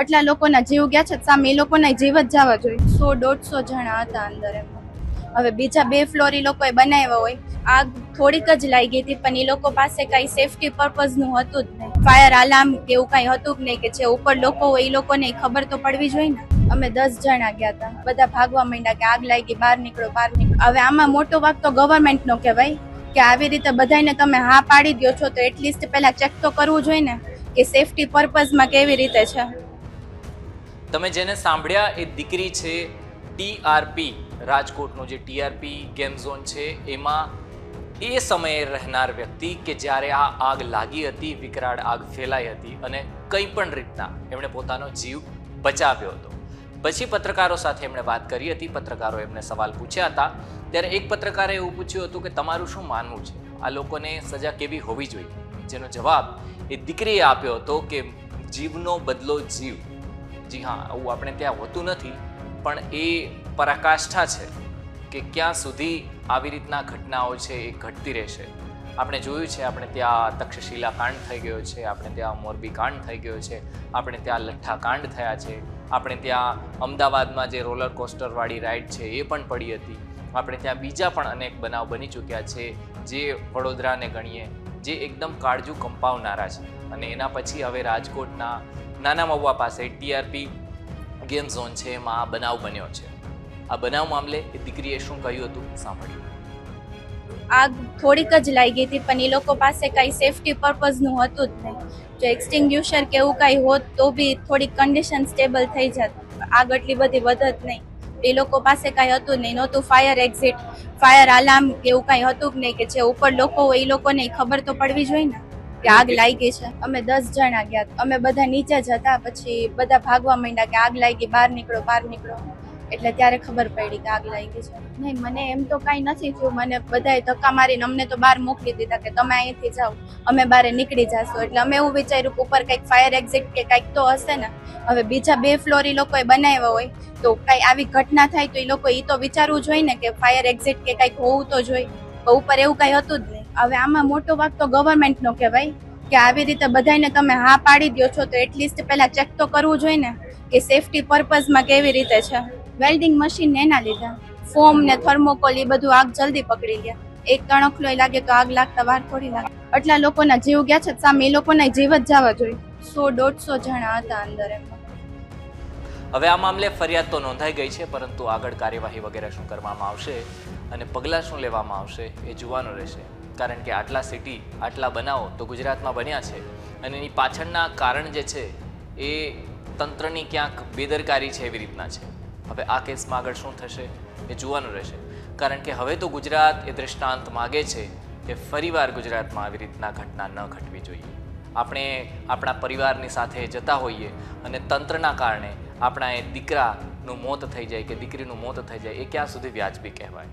આટલા લોકોના જીવ ગયા છે, સામે એ લોકોના જીવ જ જવા જોઈએ. 100-150 જણા હતા અંદર એમ. હવે બીજા 2 ફ્લોર એ લોકોએ બનાવ્યા હોય, આગ થોડીક જ લાગી હતી, પણ એ લોકો પાસે કઈ સેફટી પર્પઝ નું હતું જ નહીં. ફાયર અલાર્મ કે એવું કઈ હતું જ નહીં કે જે ઉપર લોકો હોય એ લોકોને ખબર તો પડવી જોઈએ ને. અમે 10 જણા ગયા હતા, બધા ભાગવા માંડ્યા કે આગ લાગી, બહાર નીકળો. હવે આમાં મોટો વાંક તો ગવર્મેન્ટ નો કહેવાય કે આવી રીતે બધાને તમે હા પાડી દો છો, તો એટલીસ્ટ પહેલા ચેક તો કરવું જોઈએ ને કે સેફટી પર્પઝમાં કેવી રીતે છે. તમે જેને સાંભળ્યા એ દીકરી છે ટીઆરપી, રાજકોટનો જે ટીઆરપી ગેમ ઝોન છે એમાં એ સમયે રહેનાર વ્યક્તિ કે જ્યારે આ આગ લાગી હતી, વિકરાળ આગ ફેલાઈ હતી અને કંઈ પણ રીતના એમણે પોતાનો જીવ બચાવ્યો હતો. પછી પત્રકારો સાથે એમણે વાત કરી હતી, પત્રકારો એમને સવાલ પૂછ્યા હતા, ત્યારે એક પત્રકારે એવું પૂછ્યું હતું કે તમારું શું માનવું છે, આ લોકોને સજા કેવી હોવી જોઈએ? જેનો જવાબ એ દીકરીએ આપ્યો હતો કે જીવનો બદલો જીવ. જી હા, આવું આપણે ત્યાં હોતું નથી, પણ એ પરાકાષ્ઠા છે કે ક્યાં સુધી આવી રીતના ઘટનાઓ છે એ ઘટતી રહેશે. આપણે જોયું છે, આપણે ત્યાં તક્ષશિલા કાંડ થઈ ગયો છે, આપણે ત્યાં મોરબી કાંડ થઈ ગયો છે, આપણે ત્યાં લઠ્ઠા કાંડ થયા છે, આપણે ત્યાં અમદાવાદમાં જે રોલર કોસ્ટરવાળી રાઇડ છે એ પણ પડી હતી, આપણે ત્યાં બીજા પણ અનેક બનાવ બની ચૂક્યા છે જે વડોદરાને ગણીએ જે એકદમ કાળજું કંપાવનારા છે. અને એના પછી હવે રાજકોટના નાના મહુવા પાસે ટીઆરપી ગેમ ઝોન છે એમાં આ બનાવ બન્યો છે. આ બનાવ મામલે એ દીકરીએ શું કહ્યું હતું સાંભળ્યું. આગ થોડીક જ લાગી હતી, પણ એ લોકો પાસે કઈ સેફટી પર્પઝ નું હતું જ નહીં. જો એક્સટિંગ્યુશર કે એવું કઈ હોત તો બી થોડી કન્ડિશન સ્ટેબલ થઈ જાત, આગ એટલી બધી વધત નહીં. એ લોકો પાસે કઈ હતું નહીં, નહોતું ફાયર એક્ઝિટ, ફાયર અલાર્મ કે એવું કઈ હતું જ નહીં કે જે ઉપર લોકો હોય એ લોકોને ખબર તો પડવી જોઈએ ને કે આગ લાગી છે. અમે 10 જણા ગયા, અમે બધા નીચે જ હતા, પછી બધા ભાગવા માંડ્યા કે આગ લાગી, બહાર નીકળો, બહાર નીકળો. એટલે ત્યારે ખબર પડી કે આગ લાગી છે. નહીં, મને એમ તો કાંઈ નથી થયું, મને બધાએ ધક્કા મારીને અમને તો બહાર મોકલી દીધા કે તમે અહીંથી જાઓ, અમે બહાર નીકળી જશું. એટલે અમે એવું વિચાર્યું કે ઉપર કંઈક ફાયર એક્ઝિટ કે કંઈક તો હશે ને. હવે બીજા 2 ફ્લોર એ લોકોએ બનાવ્યા હોય, તો કંઈ આવી ઘટના થાય તો એ લોકો એ તો વિચારવું જોઈએ ને કે ફાયર એક્ઝિટ કે કંઈક હોવું તો જોઈએ, પણ ઉપર એવું કંઈ હતું જ નહીં. હવે આમાં મોટો વાંક તો ગવર્મેન્ટનો કહેવાય કે આવી રીતે બધાને તમે હા પાડી દો છો, તો એટલીસ્ટ પહેલા ચેક તો કરવું જોઈએ ને કે સેફટી પર્પઝમાં કેવી રીતે છે. વેલ્ડિંગ મશીન એના લીધા, ફોમ ને થર્મોકોલ એ બધું આગ જલ્દી પકડી ગયા. એક તણખલો લાગે તો આગ લાગતા વાર થોડી લાગે. આટલા લોકોના જીવ ગયા છે, સામે એ લોકોના જીવ જ જવા જોઈએ. 100-150 જણા હતા અંદર એમ. હવે આ મામલે ફરિયાદ તો નોંધાઈ ગઈ છે, પરંતુ આગળ કાર્યવાહી વગેરે શું કરવામાં આવશે અને પગલાં શું લેવામાં આવશે એ જોવાનું રહેશે. કારણ કે આટલા સિટી, આટલા બનાવો તો ગુજરાતમાં બન્યા છે અને એની પાછળના કારણ જે છે એ તંત્રની ક્યાંક બેદરકારી છે એવી રીતના છે. હવે આ કેસમાં આગળ શું થશે એ જોવાનું રહેશે. કારણ કે હવે તો ગુજરાત એ દૃષ્ટાંત માગે છે કે ફરીવાર ગુજરાતમાં આવી રીતના ઘટના ન ઘટવી જોઈએ. આપણે આપણા પરિવારની સાથે જતા હોઈએ અને તંત્રના કારણે આપણા એ દીકરાનું મોત થઈ જાય કે દીકરીનું મોત થઈ જાય, એ ક્યાં સુધી વ્યાજબી કહેવાય.